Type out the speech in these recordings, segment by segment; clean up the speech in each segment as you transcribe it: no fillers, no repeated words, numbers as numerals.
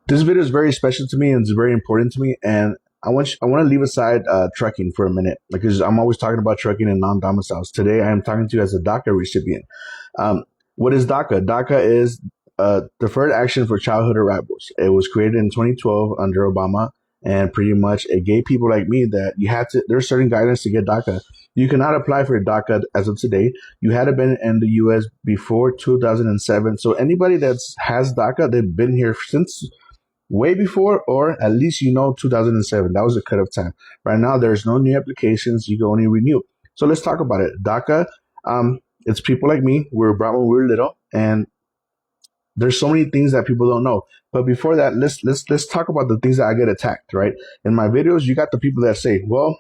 This video is very special to me and it's very important to me. And I want to leave aside trucking for a minute because I'm always talking about trucking and non-domiciles. Today, I am talking to you as a DACA recipient. Um, what is DACA? DACA is Deferred Action for Childhood Arrivals. It was created in 2012 under Obama, and pretty much it gave people like me that you had to. There's certain guidance to get DACA. You cannot apply for DACA as of today. You had to been in the U.S. before 2007. So anybody that has DACA, they've been here since way before, or at least 2007. That was the cutoff time. Right now, there's no new applications. You can only renew. So let's talk about it. DACA, it's people like me. We were brought when we were little, and there's so many things that people don't know. But before that, let's talk about the things that I get attacked. Right in my videos, you got the people that say, "Well,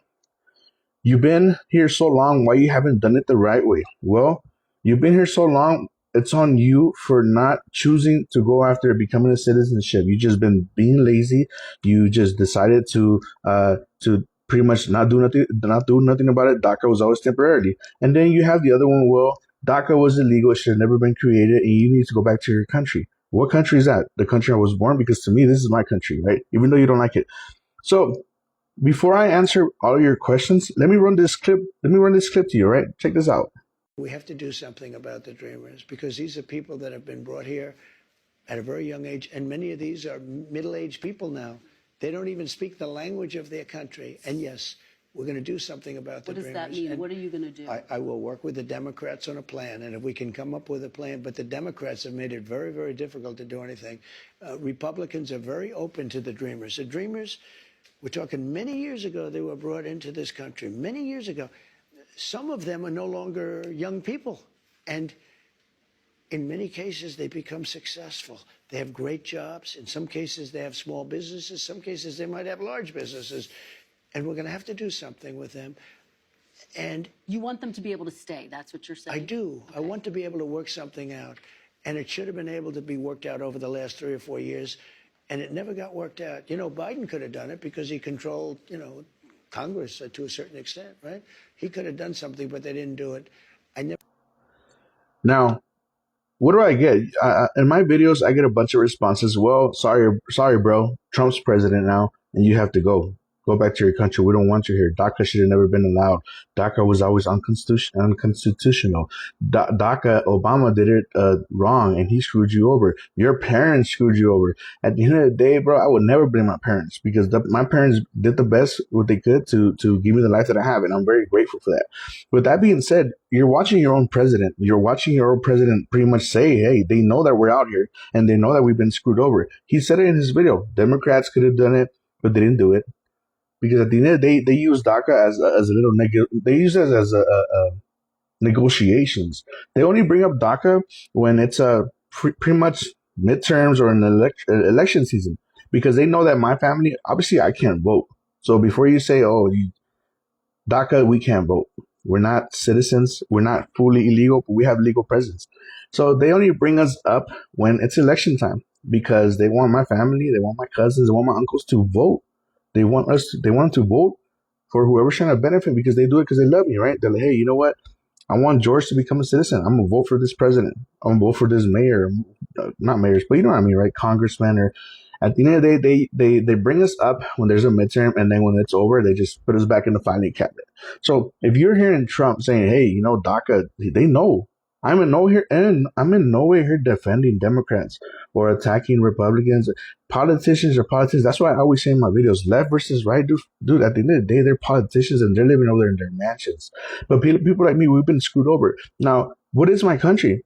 you've been here so long, why you haven't done it the right way?" Well, you've been here so long, it's on you for not choosing to go after becoming a citizenship. You just been being lazy. You just decided to pretty much not do nothing about it. DACA was always temporarily. And then you have the other one, well, DACA was illegal, it should have never been created, and you need to go back to your country. What country is that? The country I was born, because to me this is my country, right? Even though you don't like it. So before I answer all your questions, let me run this clip. Let me run this clip to you, right? Check this out. We have to do something about the dreamers because these are people that have been brought here at a very young age, and many of these are middle-aged people now. They don't even speak the language of their country. And yes, we're going to do something about the dreamers. What does that mean? And what are you going to do? I will work with the Democrats on a plan, and if we can come up with a plan, but the Democrats have made it very, very difficult to do anything. Republicans are very open to the dreamers. The dreamers, we're talking many years ago, they were brought into this country, many years ago. Some of them are no longer young people. And in many cases, they become successful. They have great jobs. In some cases, they have small businesses. Some cases, they might have large businesses. And we're going to have to do something with them. And you want them to be able to stay. That's what you're saying? I do. Okay. I want to be able to work something out. And it should have been able to be worked out over the last 3 or 4 years. And it never got worked out. Biden could have done it because he controlled, Congress to a certain extent, right? He could have done something, but they didn't do it. Now, what do I get? In my videos, I get a bunch of responses. Well, sorry, bro. Trump's president now, and you have to go. Go back to your country. We don't want you here. DACA should have never been allowed. DACA was always unconstitutional. DACA, Obama did it wrong, and he screwed you over. Your parents screwed you over. At the end of the day, bro, I would never blame my parents because my parents did the best what they could to give me the life that I have, and I'm very grateful for that. With that being said, you're watching your own president. You're watching your own president pretty much say, hey, they know that we're out here, and they know that we've been screwed over. He said it in his video. Democrats could have done it, but they didn't do it. Because at the end of the day, they use DACA as a little they use it as a negotiations. They only bring up DACA when it's pretty much midterms or an election season, because they know that my family, obviously, I can't vote. So before you say, oh, DACA, we can't vote. We're not citizens. We're not fully illegal, but we have legal presence. So they only bring us up when it's election time because they want my family, they want my cousins, they want my uncles to vote. They want to vote for whoever's trying to benefit because they do it because they love me, right? They're like, hey, you know what? I want George to become a citizen. I'm going to vote for this president. I'm going to vote for this mayor. Not mayors, but you know what I mean, right? Congressman. Or at the end of the day, they bring us up when there's a midterm, and then when it's over, they just put us back in the filing cabinet. So if you're hearing Trump saying, hey, DACA, they know. I'm in no way here defending Democrats or attacking Republicans. Politicians are politicians. That's why I always say in my videos, left versus right, dude. At the end of the day, they're politicians and they're living over there in their mansions. But people like me, we've been screwed over. Now, what is my country?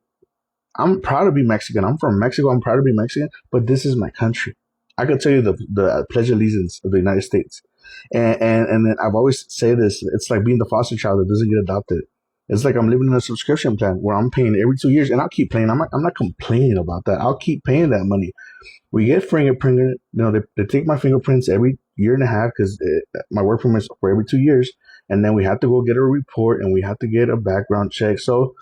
I'm proud to be Mexican. I'm from Mexico. I'm proud to be Mexican. But this is my country. I could tell you the Pledge of Allegiance of the United States. And then I've always said this. It's like being the foster child that doesn't get adopted. It's like I'm living in a subscription plan where I'm paying every 2 years, and I'll keep paying. I'm not complaining about that. I'll keep paying that money. We get fingerprinted. They take my fingerprints every year and a half because my work permit is for every 2 years, and then we have to go get a report and we have to get a background check. So,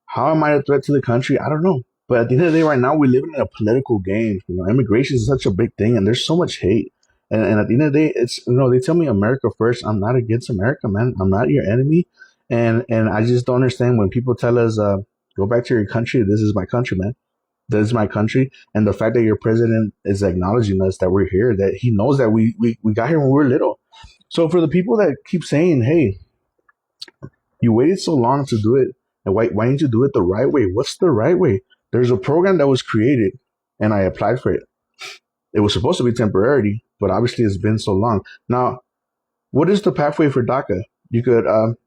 how am I a threat to the country? I don't know. But at the end of the day, right now, we're living in a political game. Immigration is such a big thing, and there's so much hate. And at the end of the day, it's they tell me America first. I'm not against America, man. I'm not your enemy. And I just don't understand when people tell us, go back to your country. This is my country, man. This is my country, and the fact that your president is acknowledging us that we're here, that he knows that we got here when we were little. So for the people that keep saying, "Hey, you waited so long to do it, and why didn't you do it the right way?" What's the right way? There's a program that was created, and I applied for it. It was supposed to be temporary, but obviously it's been so long. Now, what is the pathway for DACA? You could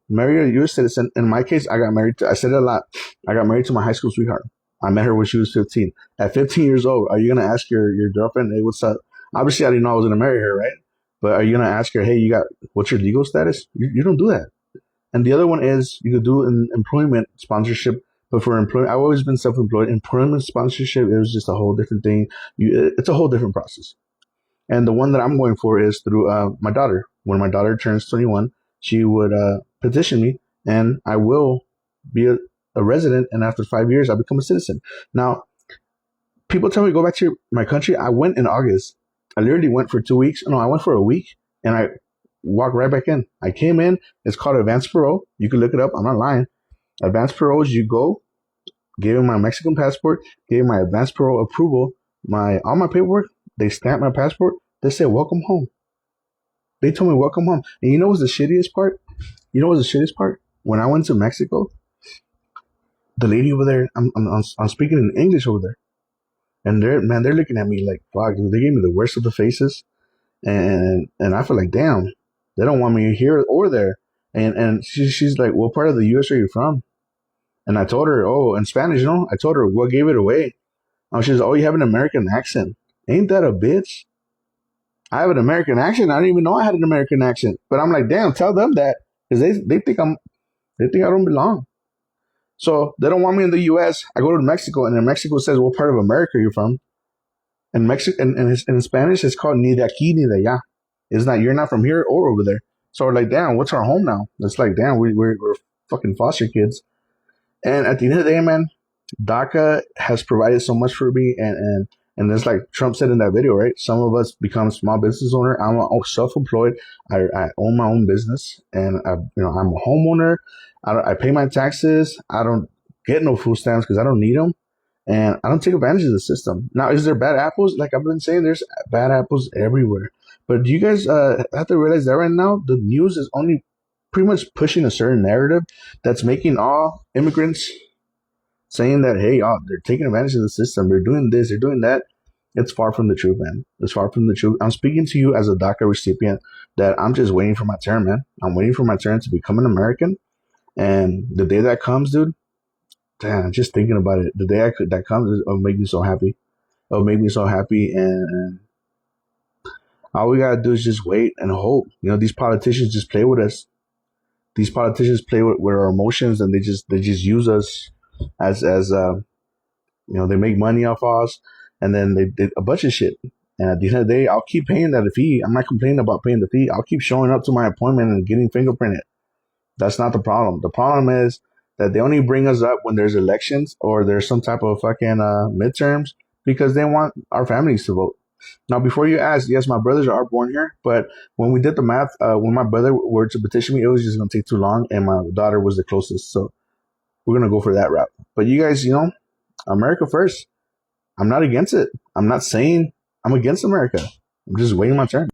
marry a U.S. citizen. In my case, I got married to, I said it a lot. I got married to my high school sweetheart. I met her when she was 15. At 15 years old, are you going to ask your girlfriend, hey, what's up? Obviously, I didn't know I was going to marry her, right? But are you going to ask her, hey, what's your legal status? You don't do that. And the other one is you could do an employment sponsorship. But for employment, I've always been self-employed. Employment sponsorship, it was just a whole different thing. It's a whole different process. And the one that I'm going for is through my daughter. When my daughter turns 21, she would petition me, and I will be a resident. And after 5 years, I'll become a citizen. Now, people tell me go back to my country. I went in August. I literally went for 2 weeks. No, I went for a week, and I walked right back in. I came in. It's called advanced parole. You can look it up. I'm not lying. Advanced parole is you go, gave him my Mexican passport, gave him my advanced parole approval, all my paperwork. They stamped my passport. They said, welcome home. They told me, welcome home. And you know what's the shittiest part? When I went to Mexico, the lady over there, I'm speaking in English over there. And they're looking at me like, fuck, they gave me the worst of the faces. And I feel like, damn, they don't want me here or there. And she's like, what part of the U.S. are you from? And I told her, oh, in Spanish, I told her, what gave it away? She says, oh, you have an American accent. Ain't that a bitch? I have an American accent. I didn't even know I had an American accent. But I'm like, damn, tell them that. Because they think they think I don't belong. So they don't want me in the U.S. I go to Mexico, and then Mexico says, what part of America are you from? And in Spanish, it's called ni de aquí, ni de allá. It's not, you're not from here or over there. So we're like, damn, what's our home now? It's like, damn, we're fucking foster kids. And at the end of the day, man, DACA has provided so much for me, and it's like Trump said in that video, right? Some of us become small business owner. I'm self-employed. I own my own business, and I'm a homeowner. I pay my taxes. I don't get no food stamps because I don't need them, and I don't take advantage of the system. Now, is there bad apples? Like I've been saying, there's bad apples everywhere. But do you guys have to realize that right now the news is only pretty much pushing a certain narrative that's making all immigrants saying that, hey, they're taking advantage of the system. They're doing this, they're doing that. It's far from the truth, man. It's far from the truth. I'm speaking to you as a DACA recipient that I'm just waiting for my turn, man. I'm waiting for my turn to become an American. And the day that comes, dude, damn, just thinking about it, the day that comes, it'll make me so happy. It'll make me so happy. And all we got to do is just wait and hope. These politicians just play with us. These politicians play with our emotions, and they just use us as they make money off us, and then they did a bunch of shit. And at the end of the day, I'll keep paying that fee. I'm not complaining about paying the fee. I'll keep showing up to my appointment and getting fingerprinted. That's not the problem. The problem is that they only bring us up when there's elections or there's some type of fucking midterms because they want our families to vote. Now, before you ask, yes, my brothers are born here, but when we did the math, when my brother were to petition me, it was just going to take too long, and my daughter was the closest. So we're going to go for that route. But you guys, America first. I'm not against it. I'm not saying I'm against America. I'm just waiting my turn.